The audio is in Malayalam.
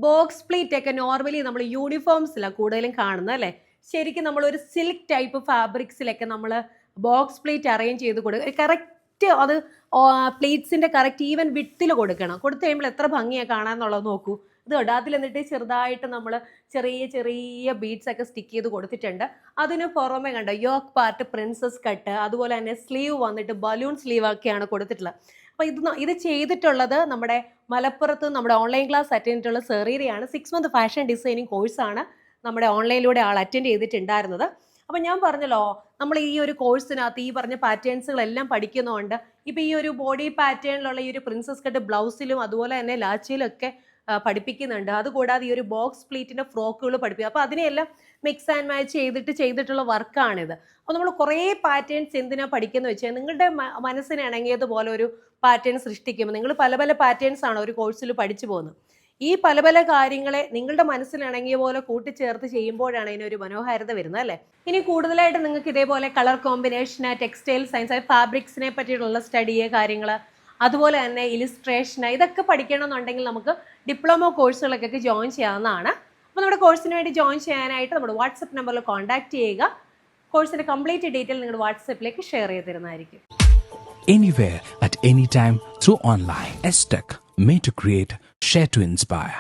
ബോക്സ് പ്ലീറ്റ് ഒക്കെ നോർമലി നമ്മൾ യൂണിഫോംസിലാണ് കൂടുതലും കാണുന്നത് അല്ലേ? ശരിക്കും നമ്മളൊരു സിൽക്ക് ടൈപ്പ് ഫാബ്രിക്സിലൊക്കെ നമ്മൾ ബോക്സ് പ്ലീറ്റ് അറേഞ്ച് ചെയ്ത് കൊടുക്കുക. കറക്റ്റ് അത് പ്ലീറ്റ്സിന്റെ കറക്റ്റ് ഈവൻ വിട്ടിൽ കൊടുക്കണം. കൊടുത്തു കഴിയുമ്പോൾ എത്ര ഭംഗിയാണ് കാണാന്നുള്ളത് നോക്കൂ. ഇത് കണ്ടോ, അതിൽ എന്നിട്ട് ചെറുതായിട്ട് നമ്മൾ ചെറിയ ചെറിയ ബീഡ്സ് ഒക്കെ സ്റ്റിക്ക് ചെയ്ത് കൊടുത്തിട്ടുണ്ട്. അതിന് പുറമെ കണ്ടോ യോക്ക് പാർട്ട് പ്രിൻസസ് കട്ട്, അതുപോലെ തന്നെ സ്ലീവ് വന്നിട്ട് ബലൂൺ സ്ലീവ് ഒക്കെയാണ് കൊടുത്തിട്ടുള്ളത്. അപ്പോൾ ഇത് ചെയ്തിട്ടുള്ളത് നമ്മുടെ മലപ്പുറത്ത് നമ്മുടെ ഓൺലൈൻ ക്ലാസ് അറ്റൻഡ് ചെയ്തിട്ടുള്ള സെറീരയാണ്. 6 മന്ത് ഫാഷൻ ഡിസൈനിങ് കോഴ്സാണ് നമ്മുടെ ഓൺലൈനിലൂടെ ആൾ അറ്റൻഡ് ചെയ്തിട്ടുണ്ടായിരുന്നത്. അപ്പം ഞാൻ പറഞ്ഞല്ലോ, നമ്മൾ ഈ ഒരു കോഴ്സിനകത്ത് ഈ പറഞ്ഞ പാറ്റേൺസുകളെല്ലാം പഠിക്കുന്നുണ്ട്. ഇപ്പം ഈ ഒരു ബോഡി പാറ്റേണിലുള്ള ഈ ഒരു പ്രിൻസസ് കട്ട് ബ്ലൗസിലും അതുപോലെ തന്നെ ലാച്ചിലും ഒക്കെ പഠിപ്പിക്കുന്നുണ്ട്. അതുകൂടാതെ ഈ ഒരു ബോക്സ് പ്ലീറ്റിന്റെ ഫ്രോക്കുകൾ പഠിപ്പിക്കും. അപ്പോൾ അതിനെയെല്ലാം മിക്സ് ആൻഡ് മാച്ച് ചെയ്തിട്ടുള്ള വർക്കാണിത്. അപ്പോൾ നമ്മൾ കുറേ പാറ്റേൺസ് എന്തിനാണ് പഠിക്കുന്നത് വെച്ചാൽ നിങ്ങളുടെ മനസ്സിന് ഇണങ്ങിയതുപോലെ ഒരു പാറ്റേൺ സൃഷ്ടിക്കുമ്പോൾ നിങ്ങൾ പല പല പാറ്റേൺസ് ആണ് ഒരു കോഴ്സിൽ പഠിച്ചു പോകുന്നത്. ഈ പല പല കാര്യങ്ങളെ നിങ്ങളുടെ മനസ്സിലിണങ്ങിയ പോലെ കൂട്ടിച്ചേർത്ത് ചെയ്യുമ്പോഴാണ് ഇതിനൊരു മനോഹാരിത വരുന്നത് അല്ലേ? ഇനി കൂടുതലായിട്ട് നിങ്ങൾക്ക് ഇതേപോലെ കളർ കോമ്പിനേഷന്, ടെക്സ്റ്റൈൽ സയൻസ്, ഫാബ്രിക്സിനെ പറ്റിയിട്ടുള്ള സ്റ്റഡിയെ കാര്യങ്ങൾ, അതുപോലെ തന്നെ ഇലിസ്ട്രേഷന്, ഇതൊക്കെ പഠിക്കണമെന്നുണ്ടെങ്കിൽ നമുക്ക് ഡിപ്ലോമ കോഴ്സുകളൊക്കെ ജോയിൻ ചെയ്യാവുന്നതാണ്. അപ്പോൾ നമ്മുടെ കോഴ്സിന് വേണ്ടി ജോയിൻ ചെയ്യാനായിട്ട് നമ്മുടെ വാട്സപ്പ് നമ്പറിൽ കോൺടാക്ട് ചെയ്യുക. കോഴ്സിന്റെ കംപ്ലീറ്റ് ഡീറ്റെയിൽ നിങ്ങളുടെ വാട്സപ്പിലേക്ക് ഷെയർ ചെയ്ത് തരുന്നതായിരിക്കും. Anywhere, at any time, through online. STEC, made to create, share to inspire.